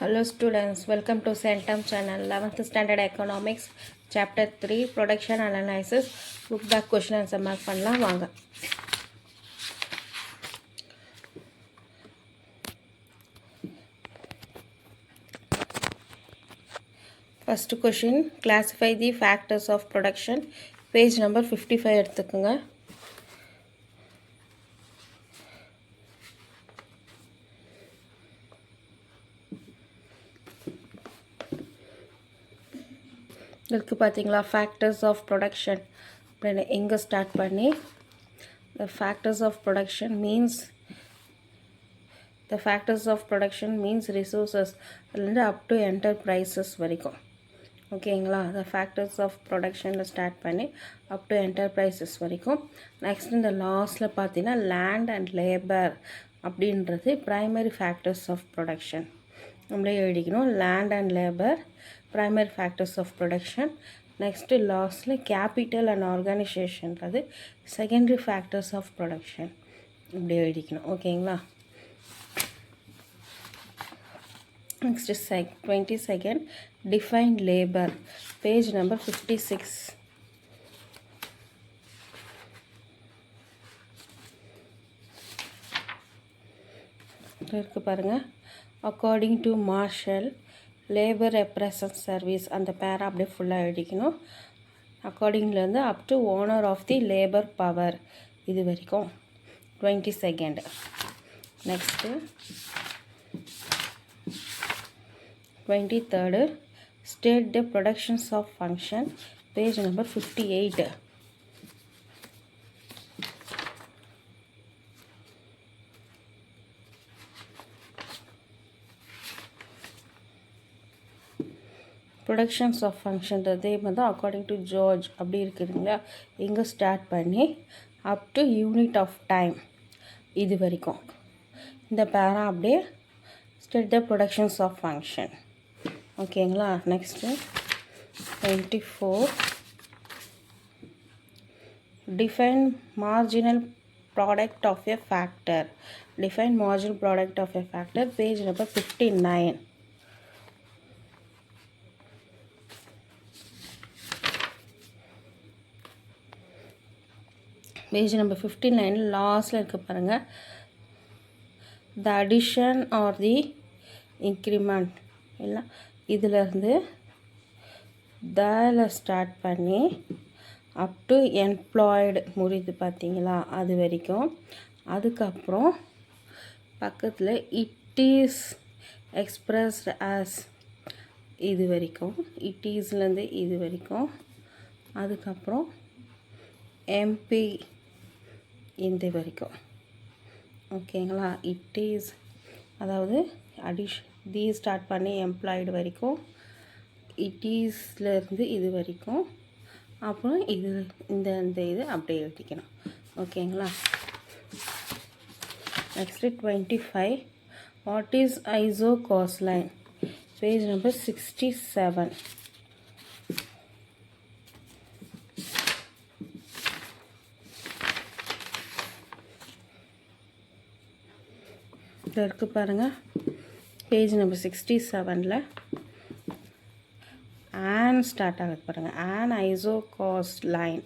Hello students, welcome to Centum channel. 11th standard economics chapter 3 production analysis book back question answer mark பண்ணலாம் வாங்க. First question, classify the factors of production. Page number 55 எடுத்துக்குங்க. இதுக்கு பார்த்தீங்களா factors of production அப்படின்னு எங்கே start பண்ணி the factors of production means resources அதுலேருந்து up to enterprises வரைக்கும் ஓகேங்களா the factors of productionல ஸ்டார்ட் பண்ணி up to enterprises வரைக்கும் நெக்ஸ்ட் இந்த லாஸ்ட்டில் பார்த்தீங்கன்னா land and labor அப்படின்றது primary factors of production நம்மளே எழுதிக்கணும் land and labor primary factors of production. Next lastly capital and organization அது secondary factors of production இப்படி எழுதிக்கணும் ஓகேங்களா. Next 22nd define labor page number 56 இருக்கு பாருங்க. According to Marshall labor represents service அந்த பேரா அப்படியே ஃபுல்லாக எழுதிக்கணும். அக்கார்டிங்லேருந்து up to owner of the labour power இது வரைக்கும் 22nd. Next 23rd state the productions of function page number 58 productions of function அதே மாதிரி தான் அக்கார்டிங் டு ஜார்ஜ் அப்படி இருக்குதுங்களா. இங்கே ஸ்டார்ட் பண்ணி up to unit of time இது வரைக்கும் இந்த பேரா அப்படியே state the productions of function ஓகேங்களா. Next 24 define marginal product of a factor. Define marginal product of a factor page number 59 page number 59 லாஸ்ட்டில் இருக்க பாருங்கள். The addition or the increment இல்லை இதிலேருந்து தல ஸ்டார்ட் பண்ணி அப் டு எம்ப்ளாய்டு முடியுது பார்த்தீங்களா அது வரைக்கும். அதுக்கப்புறம் பக்கத்தில் இட் இஸ் எக்ஸ்பிரஸ்ட் ஆஸ் இது வரைக்கும் இட் ஈஸ்லேருந்து இது வரைக்கும். அதுக்கப்புறம் எம்பி இந்த வரைக்கும் ஓகேங்களா. இட் இஸ் அதாவது தி ஸ்டார்ட் பண்ணி எம்ப்ளாய்டு வரைக்கும் இட் ஈஸ்லேருந்து இது வரைக்கும். அப்புறம் இது இந்த இது அப்படியே எழுதிக்கணும் ஓகேங்களா. Next 25 what is iso cost line page number 67 இருக்கு பாருங்கள். பேஜ் நம்பர் 67ல் ஆன் ஸ்டார்ட் ஆகுது பாருங்கள். ஆன் ஐசோ காஸ்ட் லைன்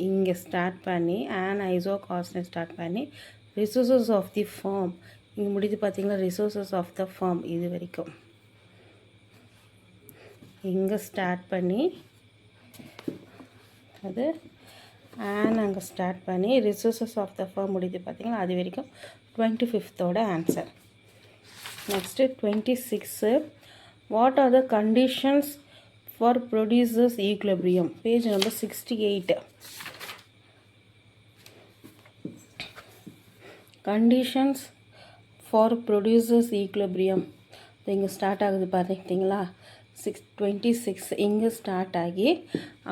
இங்கே ஸ்டார்ட் பண்ணி ஆன் ஐசோ காஸ்ட்னு ஸ்டார்ட் பண்ணி ரிசோர்ஸஸ் ஆஃப் தி ஃபார்ம் இங்கே முடிது பார்த்தீங்களா. ரிசோர்ஸஸ் ஆஃப் த ஃபார்ம் இது வரைக்கும் இங்கே ஸ்டார்ட் பண்ணி அது ஆன் அங்கே ஸ்டார்ட் பண்ணி ரிசோர்ஸஸ் ஆஃப் த ஃபார்ம் முடியுது பார்த்தீங்களா அது வரைக்கும் 25th answer. Next 26 what are the conditions for producers equilibrium page number 68 conditions for producers equilibrium இங்கே ஸ்டார்ட் ஆகுது பார்த்தீங்களா. 26 இங்கே ஸ்டார்ட் ஆகி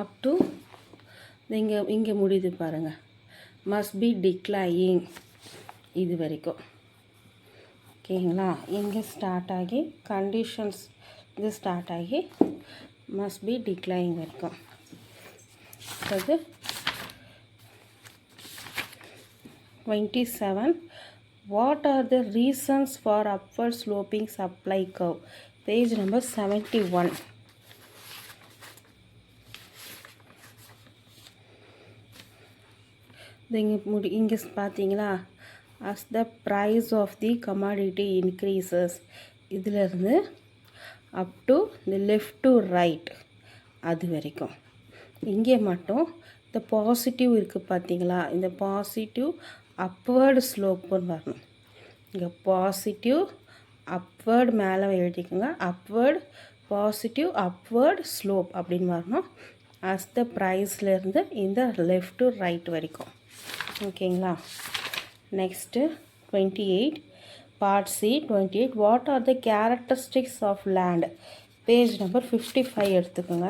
அப் டு இங்கே முடியுது பாருங்கள். மஸ்ட் பி டிக்ளையிங் இது வரைக்கும் ஓகேங்களா. இங்கே ஸ்டார்ட் ஆகி கண்டிஷன்ஸ் இது ஸ்டார்ட் ஆகி மஸ்ட் பி டிக்ளைங் வரைக்கும். அது 27 What are the reasons for upward sloping supply curve? Page number 71. இங்கே பார்த்தீங்களா, as the price of the commodity increases, இதிலிருந்து up to the left to right அது வரைக்கும். இங்கே மட்டும் இந்த பாசிட்டிவ் இருக்குது பார்த்தீங்களா, இந்த பாசிட்டிவ் அப்வர்டு ஸ்லோப்புன்னு வரணும். இங்கே பாசிட்டிவ் அப்வர்டு மேலே எழுதிக்கோங்க, அப்வர்டு பாசிட்டிவ் அப்வர்டு ஸ்லோப் அப்படின்னு வரணும். as the ப்ரைஸ்லேருந்து இந்த லெஃப்ட் டு ரைட் வரைக்கும். ஓகேங்களா. Next 28 part C 28. What are the characteristics of land? Page number 55 எடுத்துக்கோங்க.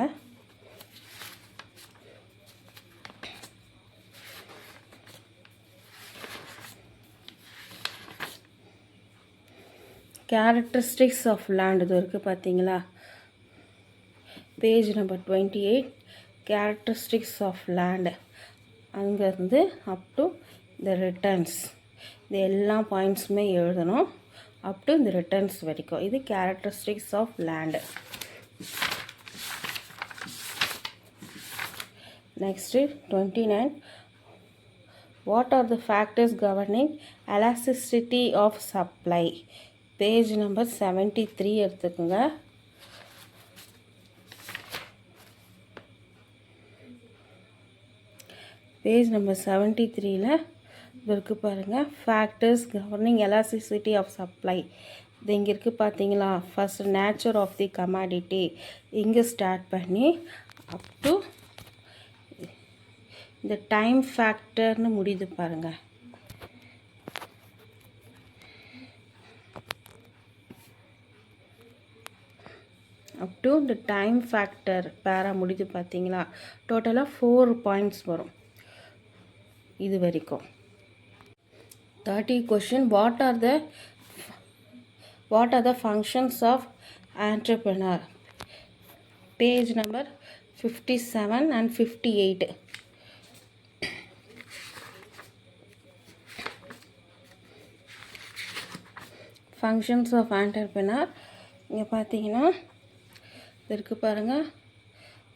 கேரக்டரிஸ்டிக்ஸ் ஆஃப் லேண்ட் இது இருக்குது பார்த்தீங்களா, page number 28. Characteristics of land அங்கேருந்து அப் டு த ரிட்டர்ன்ஸ், இது எல்லா பாயிண்ட்ஸுமே எழுதணும் அப் டு இந்த ரிட்டர்ன்ஸ் வரைக்கும். இது characteristics of land. Next 29. What are the factors governing elasticity of supply? Page number 73 எடுத்துக்கோங்க. பேஜ் நம்பர் 73ல் இருக்குது பாருங்கள், factors governing elasticity of supply. இது இங்கே இருக்குது பார்த்தீங்களா, first nature of the commodity இங்கே ஸ்டார்ட் பண்ணி அப் டு இந்த டைம் ஃபேக்டர்னு முடியுது பாருங்கள். அப் டு இந்த டைம் ஃபேக்டர் பேரா முடியுது பார்த்தீங்களா. டோட்டலாக 4 பாயிண்ட்ஸ் வரும் இது வரைக்கும். 30 question. What are the functions of entrepreneur? Page number 57 and 58. functions of entrepreneur இங்கே பார்த்தீங்கன்னா இருக்கு பாருங்கள்,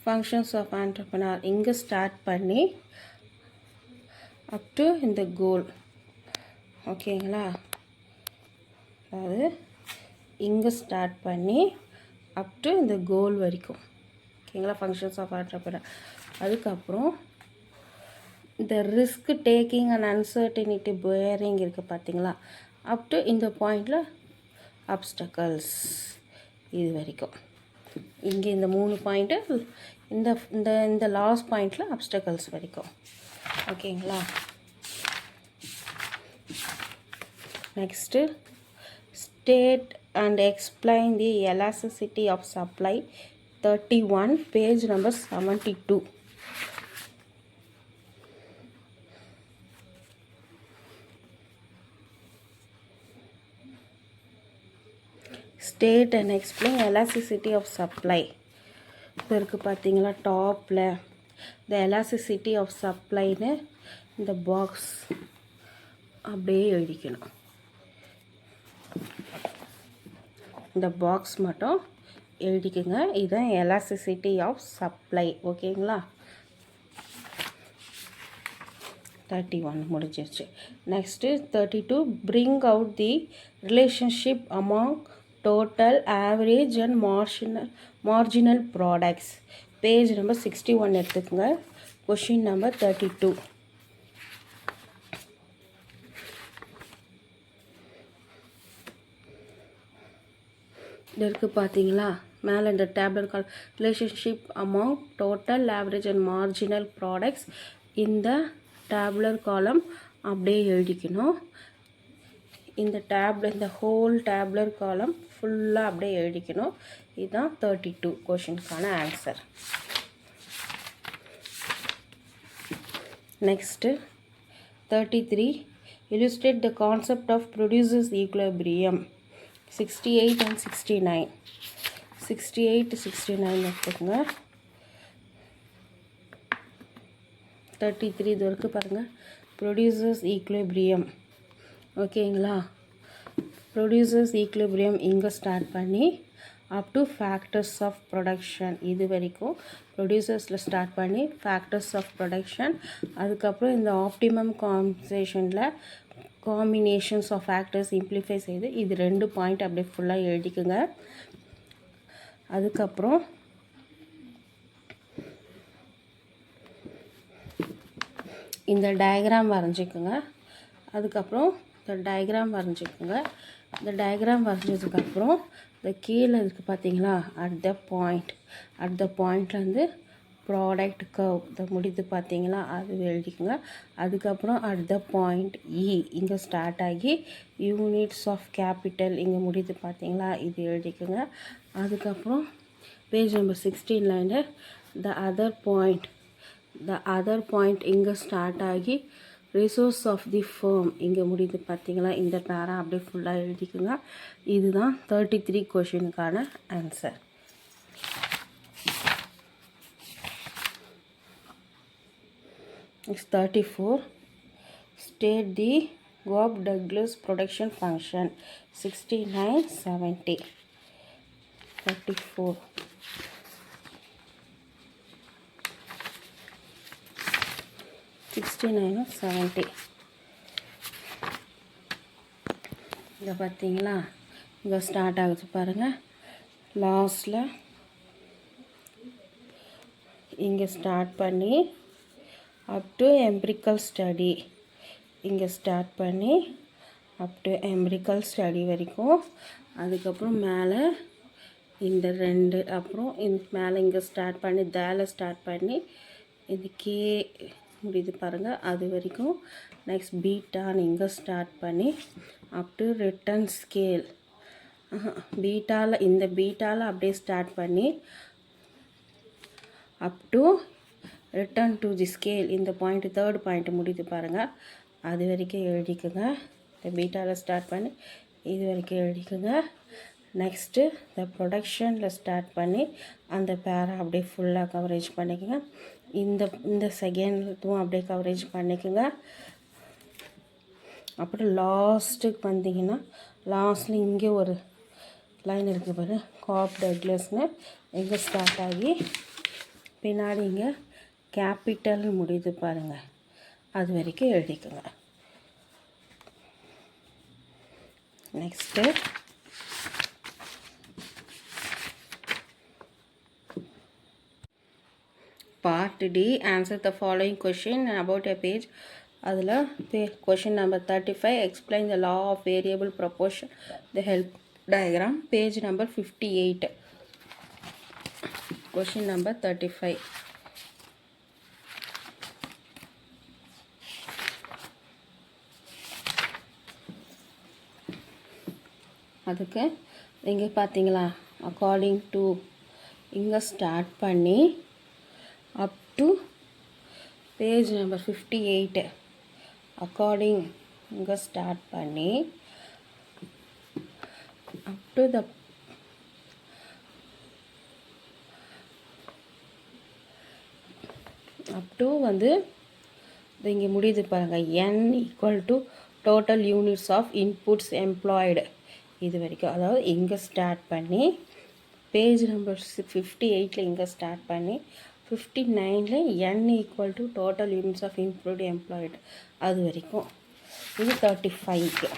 functions of entrepreneur இங்கே ஸ்டார்ட் பண்ணி அப் டு இந்த கோல். ஓகேங்களா, அதாவது இங்கே ஸ்டார்ட் பண்ணி அப் டு இந்த கோல் வரைக்கும். ஓகேங்களா, ஃபங்க்ஷன்ஸ் ஆஃப் ஆண்டர்பிரனர். அதுக்கப்புறம் இந்த risk taking and uncertainty bearing இருக்குது பார்த்தீங்களா, அப் டு இந்த பாயிண்டில் அப்டக்கல்ஸ் இது வரைக்கும். இங்கே இந்த 3 பாயிண்ட்டு, இந்த இந்த இந்த லாஸ்ட் பாயிண்டில் அப்டக்கல்ஸ் வரைக்கும். ஓகேங்களா. Next state and explain the elasticity of supply. 31 page number 72. State and explain elasticity of supply இப்போ இருக்குது பார்த்தீங்களா டாப்பில். இந்த எலாஸ்டிசிட்டி ஆஃப் சப்ளைன்னு இந்த பாக்ஸ் அப்படியே எழுதிக்கணும். இந்த பாக்ஸ் மட்டும் எழுதிக்கோங்க, இதுதான் எலாஸ்டிசிட்டி ஆஃப் சப்ளை. ஓகேங்களா. 31 முடிஞ்சிருச்சு. Next 32 bring out the relationship among total average and marginal products. Page number 61 எடுத்துக்கோங்க. Question number 32. இது இருக்குது பார்த்தீங்களா, மேலே இந்த tablet call relationship among total average and marginal products. இந்த டேப்லர் காலம் அப்படியே எழுதிக்கணும். இந்த ஹோல் டேப்லர் காலம் ஃபுல்லாக அப்படியே எழுதிக்கணும். இதுதான் 32 கொஷினுக்கான answer. Next 33 illustrate the concept of producers equilibrium. 68 and 69. 68 69 எடுத்துக்கோங்க. 33 இது வரைக்கும் பாருங்கள், ப்ரொடியூசர்ஸ் ஈக்குலிபிரியம். ஓகேங்களா. ப்ரொடியூசர்ஸ் ஈக்லிபிரியம் இங்கே ஸ்டார்ட் பண்ணி up to factors of production இது வரைக்கும் ப்ரொடியூசர்ஸில் ஸ்டார்ட் பண்ணி ஃபேக்டர்ஸ் ஆஃப் ப்ரொடக்ஷன், அதுக்கப்புறம் இந்த ஆப்டிமம் காம்பன்சேஷனில் காம்பினேஷன்ஸ் ஆஃப் ஃபேக்டர்ஸ் சிம்ப்ளிஃபை செய்து இது 2 பாயிண்ட் அப்படியே ஃபுல்லாக எழுதிக்குங்க. அதுக்கப்புறம் இந்த டயக்ராம் வரைஞ்சிக்குங்க. அதுக்கப்புறம் இந்த டயக்ராம் வரைஞ்சிக்குங்க. இந்த டயக்ராம் வரைஞ்சதுக்கப்புறம் இந்த கீழே இருக்குது பார்த்தீங்களா, அட் த பாயிண்ட்லேருந்து ப்ராடக்ட் கர்வ் இதை முடிது பார்த்தீங்களா, அது எழுதிக்குங்க. அதுக்கப்புறம் அட் த பாயிண்ட் இங்கே ஸ்டார்ட் ஆகி யூனிட்ஸ் ஆஃப் கேபிட்டல் இங்கே முடிது பார்த்தீங்களா, இது எழுதிக்குங்க. அதுக்கப்புறம் page number 16 the other point இங்கே ஸ்டார்ட் ஆகி ரிசோர்ஸ் ஆஃப் தி ஃபர்ம் இங்கே முடியுது பார்த்தீங்களா, இந்த பேரா அப்படியே ஃபுல்லாக எழுதிக்குங்க. இதுதான் 33 கொஷினுக்கான answer. Next 34. State the Cobb-Douglas production function. 69, 70. 34. இங்கே பார்த்தீங்களா, இங்கே ஸ்டார்ட் ஆகுது பாருங்கள். லாஸ்டில் இங்கே ஸ்டார்ட் பண்ணி அப் டு எம்பிரிக்கல் ஸ்டடி இங்கே ஸ்டார்ட் பண்ணி அப் டு எம்பிரிக்கல் ஸ்டடி வரைக்கும். அதுக்கப்புறம் மேலே இந்த 2 அப்புறம் இந்த மேலே இங்கே ஸ்டார்ட் பண்ணி தேல ஸ்டார்ட் பண்ணி இந்த கே முடியுது பாருங்கள், அது வரைக்கும். நெக்ஸ்ட் பீட்டான்னு இங்கே ஸ்டார்ட் பண்ணி அப் டு ரிட்டன் ஸ்கேல் இந்த பீட்டாவில் அப்படியே ஸ்டார்ட் பண்ணி up to return to the scale இந்த பாயிண்ட் 3rd பாயிண்ட் முடியுது பாருங்கள், அது வரைக்கும் எழுதிக்குங்க. இந்த பீட்டாவில் ஸ்டார்ட் பண்ணி இது வரைக்கும் எழுதிக்குங்க. நெக்ஸ்ட்டு இந்த ப்ரொடக்ஷனில் ஸ்டார்ட் பண்ணி அந்த பேரை அப்படியே ஃபுல்லாக கவரேஜ் பண்ணிக்கோங்க. இந்த செகண்ட் இதுவும் அப்படியே கவரேஜ் பண்ணிக்கோங்க. அப்புறம் லாஸ்ட்டுக்கு வந்தீங்கன்னா லாஸ்ட்டில் இங்கே ஒரு லைன் இருக்குது பாரு, காப்-டக்ளஸ்னு இங்கே ஸ்டார்ட் ஆகி பின்னாடி இங்கே கேபிட்டல் முடியுது பாருங்கள், அது வரைக்கும் எழுதிக்கோங்க. Next Part D. Answer the following question about a page. அதில் question number 35. Explain the law of variable proportion, the help diagram. Page number 58. Question number 35. அதுக்கு இங்கே பார்த்தீங்களா, அக்கார்டிங் டு இங்கே ஸ்டார்ட் பண்ணி up to page number 58 according இங்கே start பண்ணி up to the வந்து இங்கே முடியுது பாருங்கள், n equal to total units of inputs employed இது வரைக்கும். அதாவது இங்கே ஸ்டார்ட் பண்ணி பேஜ் நம்பர் 58 இங்கே ஸ்டார்ட் பண்ணி 59 n equal to total units of input employed அது வரைக்கும். இது 35.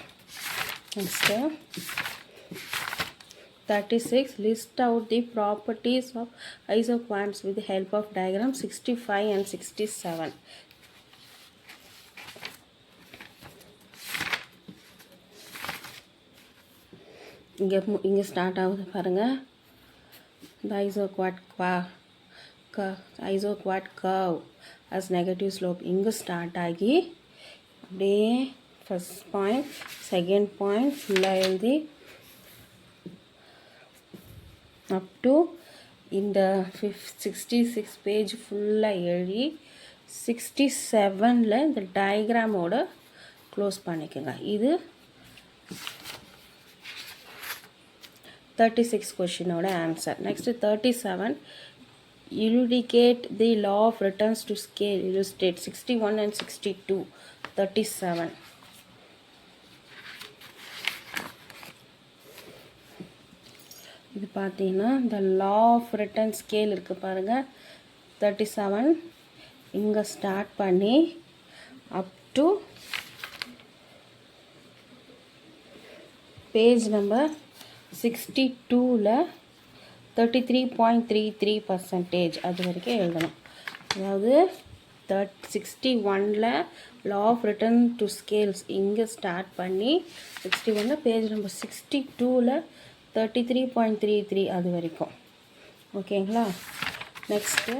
Next 36. List out the properties of isoquants with the help of diagram. 65 and 67. இங்கே ஸ்டார்ட் ஆகுது பாருங்கள், the isoquant curve as negative slope இங்கே start ஆகி அப்படியே ஃபர்ஸ்ட் பாயிண்ட் செகண்ட் பாயிண்ட் ஃபுல்லாக எழுதி அப் டு இந்த 66 பேஜ் ஃபுல்லாக எழுதி 67 இந்த டயக்ராமோட க்ளோஸ் பண்ணிக்கோங்க. இது 36 கொஷினோட answer. Next 37. Elucidate the law of returns to scale. Illustrate. 61 and 62. 37. இது பார்த்தீங்கன்னா இந்த லா ஆஃப் ரிட்டர்ன் ஸ்கேல் இருக்குது பாருங்கள், 37 இங்கே ஸ்டார்ட் பண்ணி அப் டு பேஜ் நம்பர் 62ல் 33.33% அது வரைக்கும் எழுதணும். அதாவது 61ல் law of return to scales இங்கே ஸ்டார்ட் பண்ணி 61ல் பேஜ் நம்பர் 62ல் 33.33 அது வரைக்கும். ஓகேங்களா? Next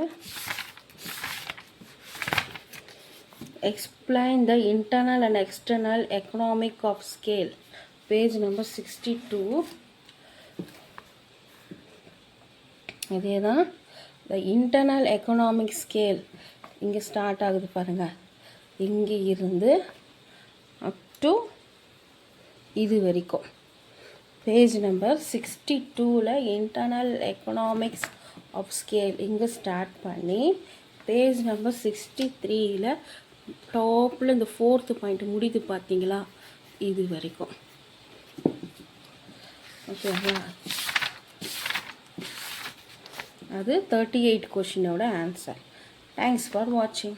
explain the internal and external economic of scale, page number 62. அதே தான் the internal economic scale இங்கே ஸ்டார்ட் ஆகுது பாருங்கள், இங்கே இருந்து அப் டு இது வரைக்கும் பேஜ் நம்பர் 62ல் இன்டர்னல் எக்கனாமிக்ஸ் ஆஃப் ஸ்கேல் இங்கே ஸ்டார்ட் பண்ணி பேஜ் நம்பர் 63ல் டாப்பில் இந்த 4th பாயிண்ட் முடியுது பார்த்தீங்களா, இது வரைக்கும். ஓகேங்களா? அது 38 கொஷினோட ஆன்சர். தேங்க்ஸ் ஃபார் வாட்சிங்.